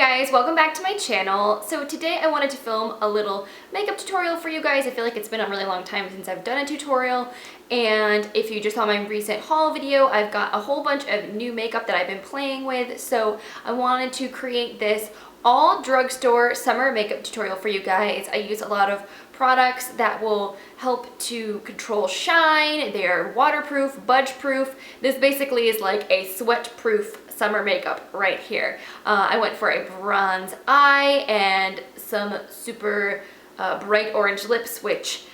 Hey guys, welcome back to my channel. So today I wanted to film a little makeup tutorial for you guys. I feel like it's been a really long time since I've done a tutorial, and if you just saw my recent haul video, I've got a whole bunch of new makeup that I've been playing with, so I wanted to create this all drugstore summer makeup tutorial for you guys. I use a lot of products that will help to control shine. They're waterproof, budge proof. This basically is like a sweat proof summer makeup right here. I went for a bronze eye and some super bright orange lips, which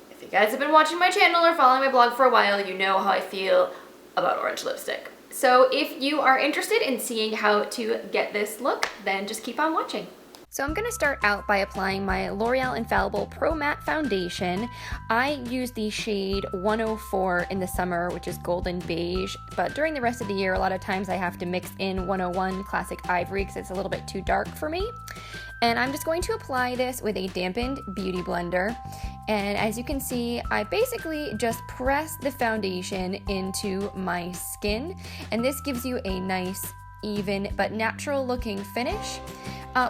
if you guys have been watching my channel or following my blog for a while, you know how I feel about orange lipstick. So if you are interested in seeing how to get this look, then just keep on watching. So I'm going to start out by applying my L'Oreal Infallible Pro Matte Foundation. I use the shade 104 in the summer, which is golden beige, but during the rest of the year, a lot of times I have to mix in 101 Classic Ivory because it's a little bit too dark for me. And I'm just going to apply this with a dampened beauty blender. And as you can see, I basically just press the foundation into my skin, and this gives you a nice, even but natural looking finish.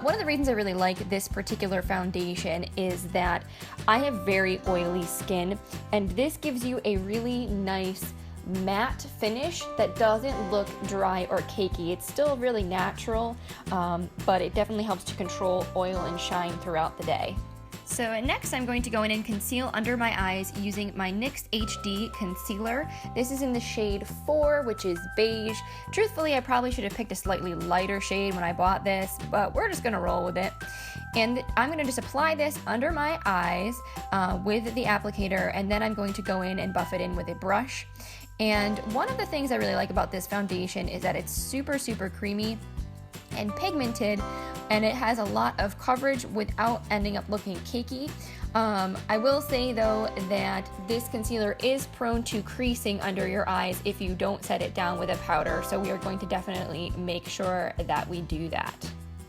One of the reasons I really like this particular foundation is that I have very oily skin, and this gives you a really nice matte finish that doesn't look dry or cakey. It's still really natural, but it definitely helps to control oil and shine throughout the day. So next I'm going to go in and conceal under my eyes using my NYX HD Concealer. This is in the shade 4, which is beige. Truthfully, I probably should have picked a slightly lighter shade when I bought this, but we're just gonna roll with it. And I'm gonna just apply this under my eyes with the applicator, and then I'm going to go in and buff it in with a brush. And one of the things I really like about this foundation is that it's super, super creamy and pigmented, and it has a lot of coverage without ending up looking cakey. I will say though that this concealer is prone to creasing under your eyes if you don't set it down with a powder, so we are going to definitely make sure that we do that.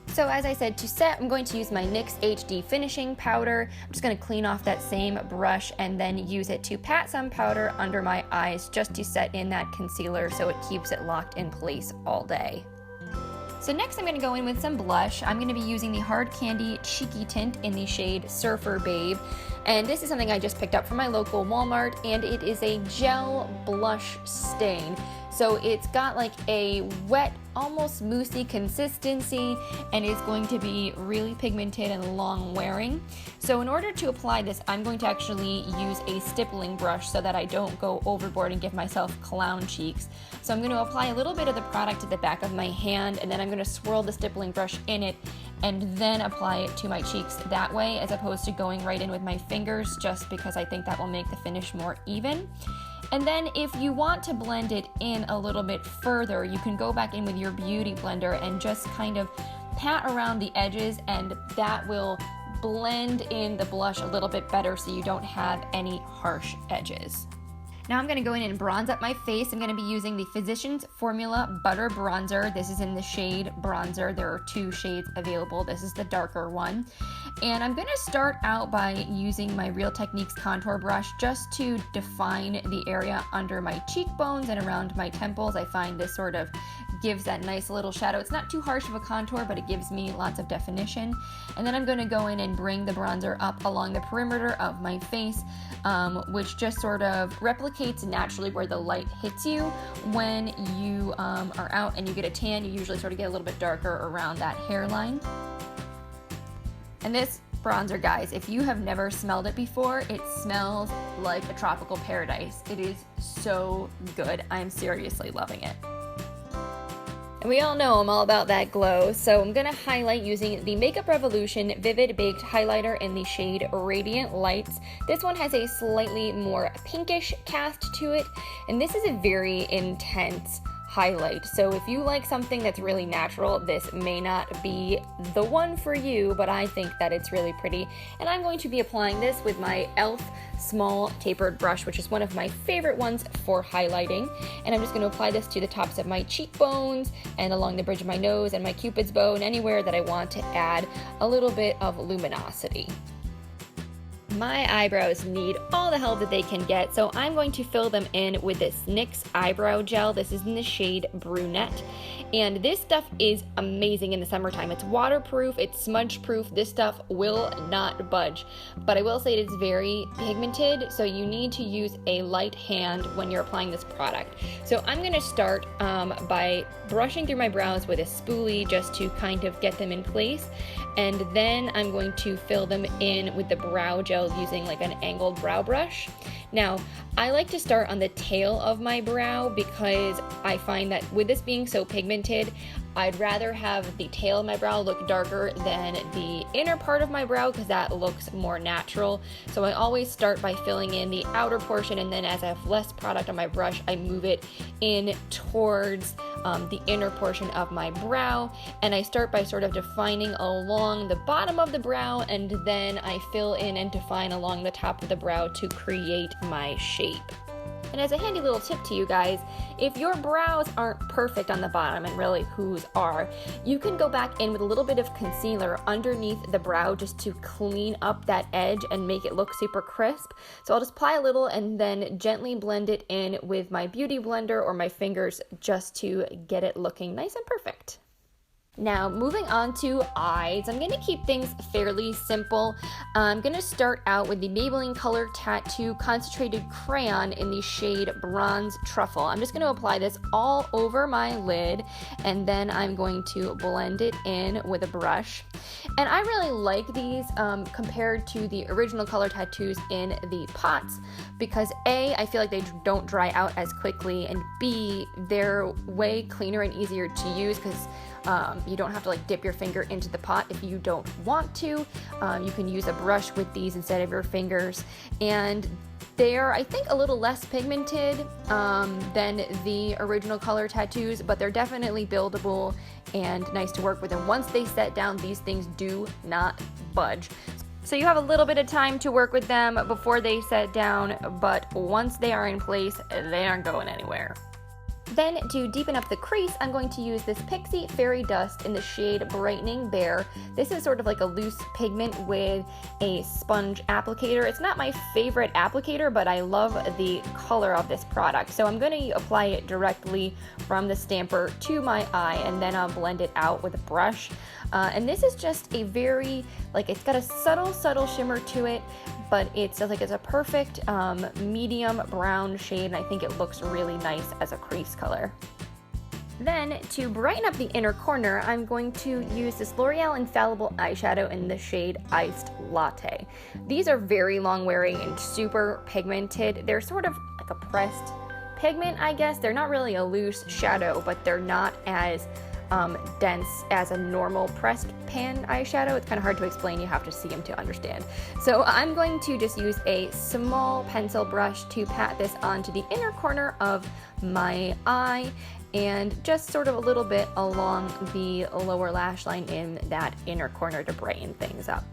So as I said, to set, I'm going to use my NYX HD Finishing Powder. I'm just going to clean off that same brush and then use it to pat some powder under my eyes just to set in that concealer so it keeps it locked in place all day. So next I'm going to go in with some blush. I'm going to be using the Hard Candy Cheeky Tint in the shade Surfer Babe. And this is something I just picked up from my local Walmart, and it is a gel blush stain. So it's got like a wet, almost moussey consistency, and it's going to be really pigmented and long wearing. So in order to apply this, I'm going to actually use a stippling brush so that I don't go overboard and give myself clown cheeks. So I'm going to apply a little bit of the product to the back of my hand, and then I'm going to swirl the stippling brush in it and then apply it to my cheeks that way, as opposed to going right in with my fingers, just because I think that will make the finish more even. And then if you want to blend it in a little bit further, you can go back in with your beauty blender and just kind of pat around the edges, and that will blend in the blush a little bit better so you don't have any harsh edges. Now I'm going to go in and bronze up my face. I'm going to be using the Physicians Formula Butter Bronzer. This is in the shade Bronzer. There are 2 shades available. This is the darker one. And I'm going to start out by using my Real Techniques contour brush just to define the area under my cheekbones and around my temples. I find this sort of gives that nice little shadow. It's not too harsh of a contour, but it gives me lots of definition. And then I'm going to go in and bring the bronzer up along the perimeter of my face, which just sort of replicates naturally where the light hits you. When you are out and you get a tan, you usually sort of get a little bit darker around that hairline. And this bronzer, guys, if you have never smelled it before, it smells like a tropical paradise. It is so good. I'm seriously loving it. And we all know I'm all about that glow, so I'm going to highlight using the Makeup Revolution Vivid Baked Highlighter in the shade Radiant Lights. This one has a slightly more pinkish cast to it, and this is a very intense highlight. So if you like something that's really natural, this may not be the one for you, but I think that it's really pretty. And I'm going to be applying this with my e.l.f. small tapered brush, which is one of my favorite ones for highlighting. And I'm just going to apply this to the tops of my cheekbones and along the bridge of my nose and my cupid's bow and anywhere that I want to add a little bit of luminosity. My eyebrows need all the help that they can get, so I'm going to fill them in with this NYX Eyebrow Gel. This is in the shade Brunette, and this stuff is amazing in the summertime. It's waterproof, it's smudge proof, this stuff will not budge. But I will say it is very pigmented, so you need to use a light hand when you're applying this product. So I'm going to start by brushing through my brows with a spoolie just to kind of get them in place, and then I'm going to fill them in with the brow gel using like an angled brow brush. Now, I like to start on the tail of my brow because I find that with this being so pigmented, I'd rather have the tail of my brow look darker than the inner part of my brow because that looks more natural. So I always start by filling in the outer portion, and then as I have less product on my brush, I move it in towards the inner portion of my brow, and I start by sort of defining along the bottom of the brow, and then I fill in and define along the top of the brow to create my shape. And as a handy little tip to you guys, if your brows aren't perfect on the bottom, and really whose are, you can go back in with a little bit of concealer underneath the brow just to clean up that edge and make it look super crisp. So I'll just apply a little and then gently blend it in with my beauty blender or my fingers just to get it looking nice and perfect. Now, moving on to eyes, I'm going to keep things fairly simple. I'm going to start out with the Maybelline Color Tattoo Concentrated Crayon in the shade Bronze Truffle. I'm just going to apply this all over my lid, and then I'm going to blend it in with a brush. And I really like these compared to the original color tattoos in the pots because A, I feel like they don't dry out as quickly, and B, they're way cleaner and easier to use because you don't have to like dip your finger into the pot if you don't want to. You can use a brush with these instead of your fingers, and they're, I think, a little less pigmented than the original color tattoos, but they're definitely buildable and nice to work with. And once they set down, these things do not budge. So you have a little bit of time to work with them before they set down, but once they are in place, they aren't going anywhere. Then to deepen up the crease, I'm going to use this Pixi Fairy Dust in the shade Brightening Bare. This is sort of like a loose pigment with a sponge applicator. It's not my favorite applicator, but I love the color of this product. So I'm going to apply it directly from the stamper to my eye, and then I'll blend it out with a brush. And this is just a very, like, it's got a subtle shimmer to it, but it's like it's a perfect medium brown shade, and I think it looks really nice as a crease color. Then to brighten up the inner corner, I'm going to use this L'Oreal Infallible eyeshadow in the shade Iced Latte. These are very long wearing and super pigmented. They're sort of like a pressed pigment, I guess. They're not really a loose shadow, but they're not as dense as a normal pressed pan eyeshadow. It's kind of hard to explain, you have to see them to understand. So I'm going to just use a small pencil brush to pat this onto the inner corner of my eye, and just sort of a little bit along the lower lash line in that inner corner to brighten things up.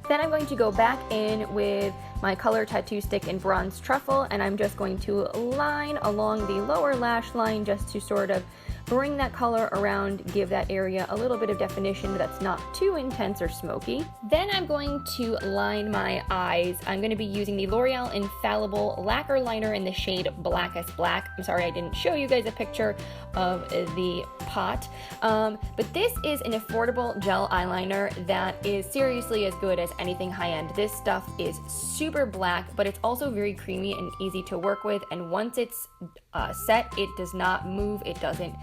Then I'm going to go back in with my color tattoo stick in Bronze Truffle, and I'm just going to line along the lower lash line just to sort of bring that color around, give that area a little bit of definition that's not too intense or smoky. Then I'm going to line my eyes. I'm going to be using the L'Oreal Infallible Lacquer Liner in the shade Blackest Black. I'm sorry I didn't show you guys a picture of the pot, but this is an affordable gel eyeliner that is seriously as good as anything high-end. This stuff is super black, but it's also very creamy and easy to work with, and once it's set, it does not move, it doesn't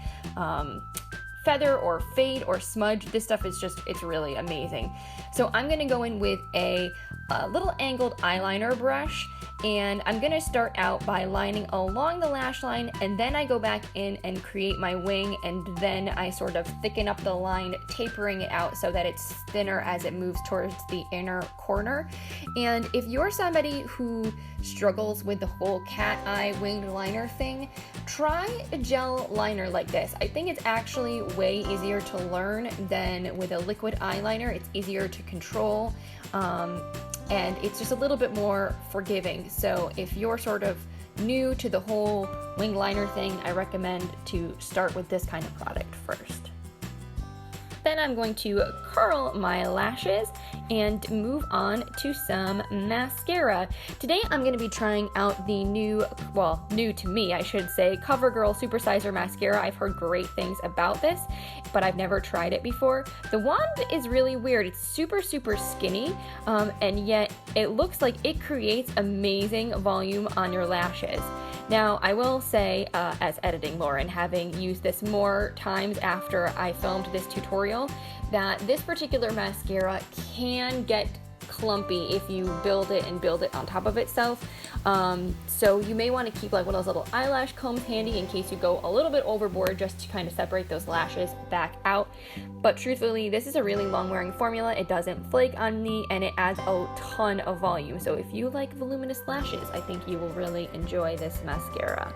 feather or fade or smudge. This stuff is just, it's really amazing. So I'm going to go in with a little angled eyeliner brush, and I'm going to start out by lining along the lash line, and then I go back in and create my wing, and then I sort of thicken up the line, tapering it out so that it's thinner as it moves towards the inner corner. And if you're somebody who struggles with the whole cat eye winged liner thing, try a gel liner like this. I think it's actually way easier to learn than with a liquid eyeliner. It's easier to control, and it's just a little bit more forgiving. So if you're sort of new to the whole wing liner thing, I recommend to start with this kind of product first. Then I'm going to curl my lashes and move on to some mascara. Today I'm going to be trying out the new to me I should say, CoverGirl Supersizer Mascara. I've heard great things about this, but I've never tried it before. The wand is really weird. It's super skinny, and yet it looks like it creates amazing volume on your lashes. Now, I will say, as editing Lauren, having used this more times after I filmed this tutorial, that this particular mascara can get clumpy if you build it on top of itself. So you may want to keep like one of those little eyelash combs handy in case you go a little bit overboard, just to kind of separate those lashes back out. But truthfully, this is a really long wearing formula. It doesn't flake on me and it adds a ton of volume. So if you like voluminous lashes, I think you will really enjoy this mascara.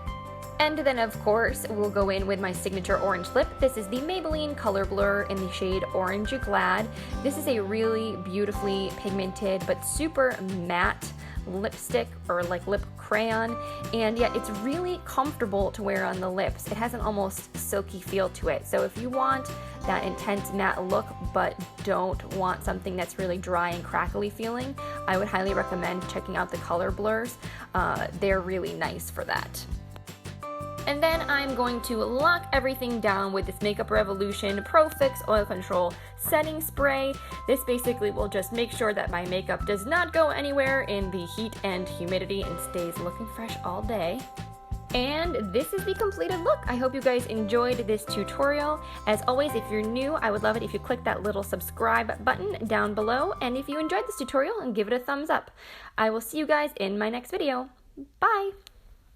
And then of course, we'll go in with my signature orange lip. This is the Maybelline Color Blur in the shade Orange Glad. This is a really beautifully pigmented but super matte lipstick, or like lip crayon, and yet it's really comfortable to wear on the lips. It has an almost silky feel to it. So if you want that intense matte look but don't want something that's really dry and crackly feeling, I would highly recommend checking out the Color Blurs. They're really nice for that. And then I'm going to lock everything down with this Makeup Revolution Pro Fix Oil Control Setting Spray. This basically will just make sure that my makeup does not go anywhere in the heat and humidity and stays looking fresh all day. And this is the completed look. I hope you guys enjoyed this tutorial. As always, if you're new, I would love it if you click that little subscribe button down below. And if you enjoyed this tutorial, give it a thumbs up. I will see you guys in my next video. Bye!